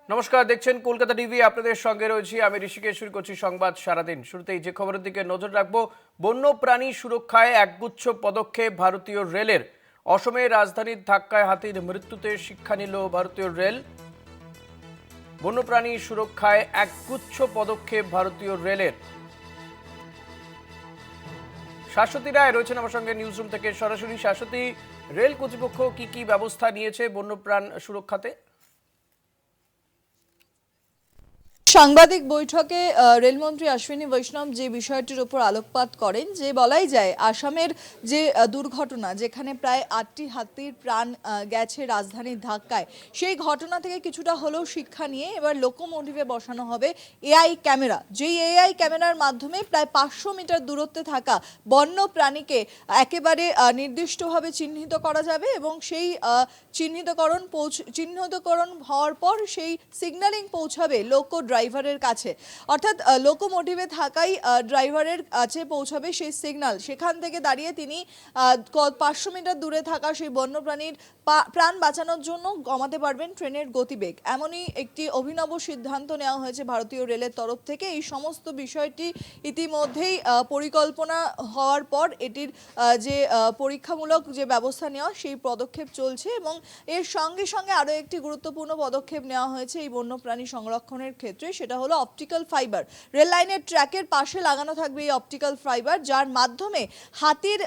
নমস্কার, দেখছেন কলকাতা টিভি। আপনাদের সঙ্গে রয়েছি আমি ঋষিকেশ। শুরু করছি সংবাদ সারাদিন। শুরুতেই যে খবরের দিকে নজর রাখবো, বন্যপ্রাণী সুরক্ষায় একগুচ্ছ পদক্ষেপ ভারতীয় রেলের। অসমের রাজধানীর ধাক্কায় হাতির মৃত্যুতে শিক্ষা নিল ভারতীয় রেল। বন্যপ্রাণী সুরক্ষায় একগুচ্ছ পদক্ষেপ ভারতীয় রেলের। শাশ্বতী রায় রয়েছেন আমার সঙ্গে নিউজ রুম থেকে সরাসরি। শাশ্বতী, রেল কর্তৃপক্ষ কি কি ব্যবস্থা নিয়েছে বন্যপ্রাণ সুরক্ষাতে? সাংবাদিক বৈঠকে রেলমন্ত্রী অশ্বিনী বৈষ্ণব যে বিষয়টির উপর আলোকপাত করেন, যে বলাই যায় আসামের যে দুর্ঘটনা, যেখানে প্রায় 8টি হাতির প্রাণ গেছে রাজধানীর ধাক্কায়, সেই ঘটনা থেকে কিছুটা হলেও শিক্ষা নিয়ে এবার লোকোমোটিভে বসানো হবে এআই ক্যামেরা। যেই এআই ক্যামেরার মাধ্যমে প্রায় 500 মিটার দূরত্বে থাকা বন্য প্রাণীকে একেবারে নির্দিষ্টভাবে চিহ্নিত করা যাবে এবং সেই চিহ্নিতকরণ হওয়ার পর সেই সিগন্যালিং পৌঁছাবে লোকো ড্রাইভারের কাছে, অর্থাৎ লোকোমোটিভে থাকাই ড্রাইভারের কাছে পৌঁছাবে সেই সিগন্যাল। সেখান থেকে দাঁড়িয়ে তিনি 500 মিটার দূরে থাকা সেই বন্যপ্রাণীর প্রাণ বাঁচানোর জন্য কমাতে পারবেন ট্রেনের গতিবেগ। এমনই একটি অভিনব সিদ্ধান্ত নেওয়া হয়েছে ভারতীয় রেলের তরফ থেকে। এই সমস্ত বিষয়টি ইতিমধ্যেই পরিকল্পনা হওয়ার পর এটির যে পরীক্ষামূলক যে ব্যবস্থা নেওয়া, সেই পদক্ষেপ চলছে এবং এর সঙ্গে সঙ্গে আরও একটি গুরুত্বপূর্ণ পদক্ষেপ নেওয়া হয়েছে এই বন্যপ্রাণী সংরক্ষণের ক্ষেত্রে। সেটা হলো অপটিক্যাল ফাইবার। রেল লাইনের ট্র্যাকের পাশে লাগানো থাকবে এই অপটিক্যাল ফাইবার, যার মাধ্যমে হাতির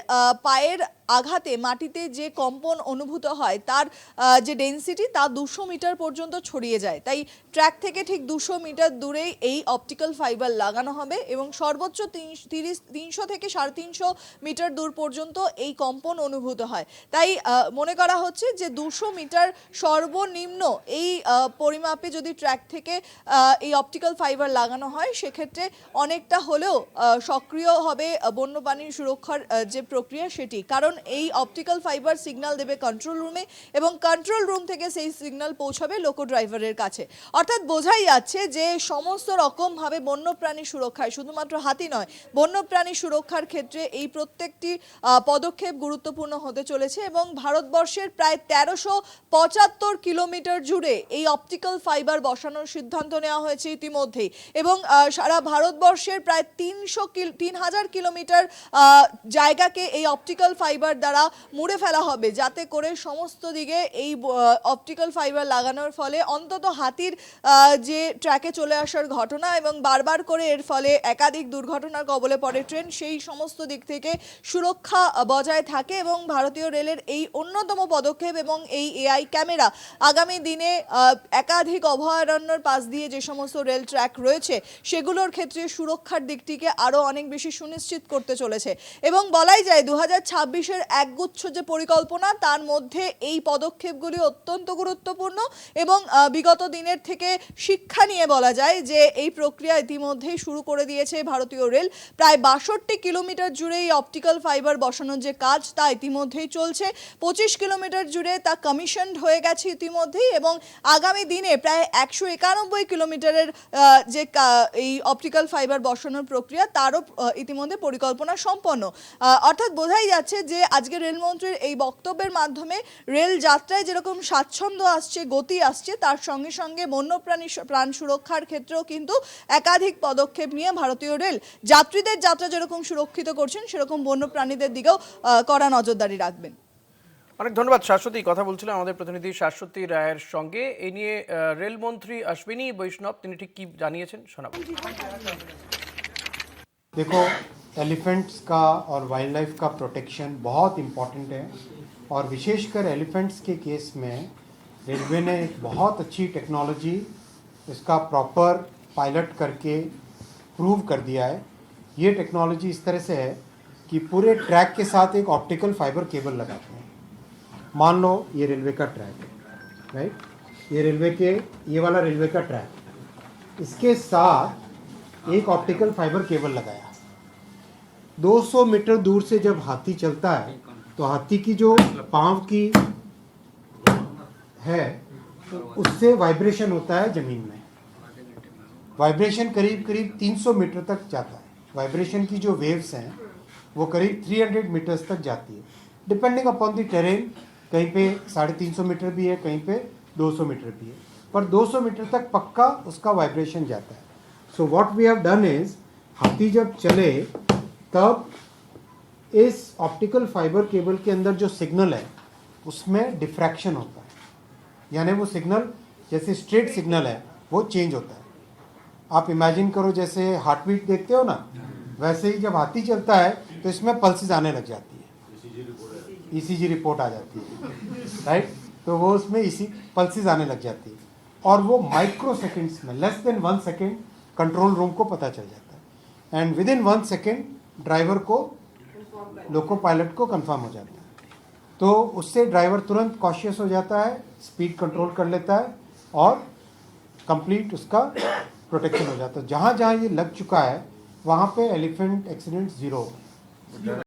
পায়ের আঘাতে মাটিতে যে কম্পন অনুভূত হয় তার যে ডেন্সিটি তা 200 মিটার পর্যন্ত ছড়িয়ে যায়। তাই ট্র্যাক থেকে ঠিক 200 মিটার দূরেই এই অপটিক্যাল ফাইবার লাগানো হবে এবং সর্বোচ্চ 300 থেকে 350 মিটার দূর পর্যন্ত এই কম্পন অনুভূত হয়। তাই মনে করা হচ্ছে যে 200 মিটার সর্বনিম্ন এই পরিমাপে যদি ট্র্যাক থেকে এই অপটিক্যাল ফাইবার লাগানো হয়, সেক্ষেত্রে অনেকটা হলেও সক্রিয় হবে বন্যপ্রাণীর সুরক্ষার যে প্রক্রিয়া সেটি। কারণ এই অপটিক্যাল ফাইবার সিগন্যাল দেবে কন্ট্রোল রুমে এবং কন্ট্রোল রুম থেকে সেই সিগন্যাল পৌঁছাবে লোকো ড্রাইভারের কাছে। অর্থাৎ বোঝাই যাচ্ছে যে সমস্ত রকমভাবে বন্যপ্রাণী সুরক্ষায়, শুধুমাত্র হাতি নয়, বন্যপ্রাণী সুরক্ষার ক্ষেত্রে এই প্রত্যেকটি পদক্ষেপ গুরুত্বপূর্ণ হতে চলেছে এবং ভারতবর্ষের প্রায় 1375 কিলোমিটার জুড়ে এই অপটিক্যাল ফাইবার বসানোর সিদ্ধান্ত নেওয়া হয়েছে ইতিমধ্যেই এবং সারা ভারতবর্ষের প্রায় 3000 কিলোমিটার জায়গাকে এই অপটিক্যাল ফাইবার দ্বারা মুড়ে ফেলা হবে, যাতে করে সমস্ত দিকে এই অপটিক্যাল ফাইবার লাগানোর ফলে অন্তত হাতির যে ট্র্যাকে চলে আসার ঘটনা এবং বারবার করে এর ফলে একাধিক দুর্ঘটনার কবলে পড়ে ট্রেন, সেই সমস্ত দিক থেকে সুরক্ষা বজায় থাকে এবং ভারতীয় রেলের এই অন্যতম পদক্ষেপ এবং এই এআই ক্যামেরা আগামী দিনে একাধিক অভয়ারণ্যের পাশ দিয়ে যে সমস্ত রেল ট্র্যাক রয়েছে সেগুলোর ক্ষেত্রে সুরক্ষার দিকটিকে আরও অনেক বেশি সুনিশ্চিত করতে চলেছে। এবং বলাই যায় 2026-এর একগুচ্ছ যে পরিকল্পনা, তার মধ্যে এই পদক্ষেপগুলি অত্যন্ত গুরুত্বপূর্ণ এবং বিগত দিনের থেকে শিক্ষা নিয়ে বলা যায় যে এই প্রক্রিয়া ইতিমধ্যেই শুরু করে দিয়েছে ভারতীয় রেল। প্রায় 62 কিলোমিটার জুড়ে এই অপটিক্যাল ফাইবার বসানোর যে কাজ তা ইতিমধ্যেই চলছে। 25 কিলোমিটার জুড়ে তা কমিশনড হয়ে গেছে ইতিমধ্যেই এবং আগামী দিনে প্রায় 191 কিলোমিটারের যে এই অপটিক্যাল ফাইবার বসানোর প্রক্রিয়া, তারও ইতিমধ্যে পরিকল্পনা সম্পন্ন। অর্থাৎ বোঝাই যাচ্ছে যে আজকে রেলমন্ত্রীর এই বক্তব্যের মাধ্যমে রেল যাত্রায় যেরকম স্বাচ্ছন্দ্য আসছে, গতি আসছে, তার সঙ্গে সঙ্গে বন্যপ্রাণী প্রাণ সুরক্ষার ক্ষেত্রেও কিন্তু একাধিক পদক্ষেপ নিয়ে ভারতীয় রেল যাত্রীদের যাত্রা যেরকম সুরক্ষিত করছেন, সেরকম বন্যপ্রাণীদের দিকেও কড়া নজরদারি রাখবেন। অনেক ধন্যবাদ শাশ্বতী। কথা বলছিলাম আমাদের প্রতিনিধি শাশ্বতী রায়ের সঙ্গে। এই নিয়ে রেলমন্ত্রী অশ্বিনী বৈষ্ণব তিনি ঠিক কি জানিয়েছেন শোনাবো। देखो, एलिफेंट्स का और वाइल्ड लाइफ का प्रोटेक्शन बहुत इम्पॉर्टेंट है और विशेषकर एलिफेंट्स के केस में रेलवे ने एक बहुत अच्छी टेक्नोलॉजी इसका प्रॉपर पायलट करके प्रूव कर दिया है। ये टेक्नोलॉजी इस तरह से है कि पूरे ट्रैक के साथ एक ऑप्टिकल फाइबर केबल लगाते हैं। मान लो ये रेलवे का ट्रैक है, राइट, ये वाला रेलवे का ट्रैक, इसके साथ एक ऑप्टिकल फाइबर केबल लगाया। 200 मीटर दूर से जब हाथी चलता है तो हाथी की जो पाँव की है उससे वाइब्रेशन होता है ज़मीन में। वाइब्रेशन करीब करीब 300 मीटर तक जाता है। वाइब्रेशन की जो वेव्स हैं वो करीब 300 मीटर्स तक जाती है, डिपेंडिंग अपॉन द टेरेन। कहीं पे 350 मीटर भी है, कहीं पे 200 मीटर भी है। पर 200 मीटर तक पक्का उसका वाइब्रेशन जाता है. So what we have done is, हाथी जब चले तब इस ऑप्टिकल फाइबर केबल के अंदर जो सिग्नल है उसमें डिफ्रैक्शन होता है, यानी वो सिग्नल जैसे स्ट्रेट सिग्नल है वो चेंज होता है. आप इमेजिन करो जैसे हार्ट बीट देखते हो ना, वैसे ही जब हाथी चलता है तो इसमें पल्सेस आने लग जाती है, ईसीजी रिपोर्ट आ जाती है, राइट. तो वो उसमें इसी पल्सेस आने लग जाती है और वो माइक्रो सेकेंड्स में, less than 1 second control room को पता चल जाता है and with in 1 second driver को, लोको पायलट को कंफर्म हो जाता है. तो उससे ड्राइवर तुरंत कॉशियस हो जाता है, स्पीड कंट्रोल कर लेता है और कंप्लीट उसका प्रोटेक्शन हो जाता है. जहाँ जहाँ ये लग चुका है वहाँ पे एलिफेंट एक्सीडेंट 0 हो गए.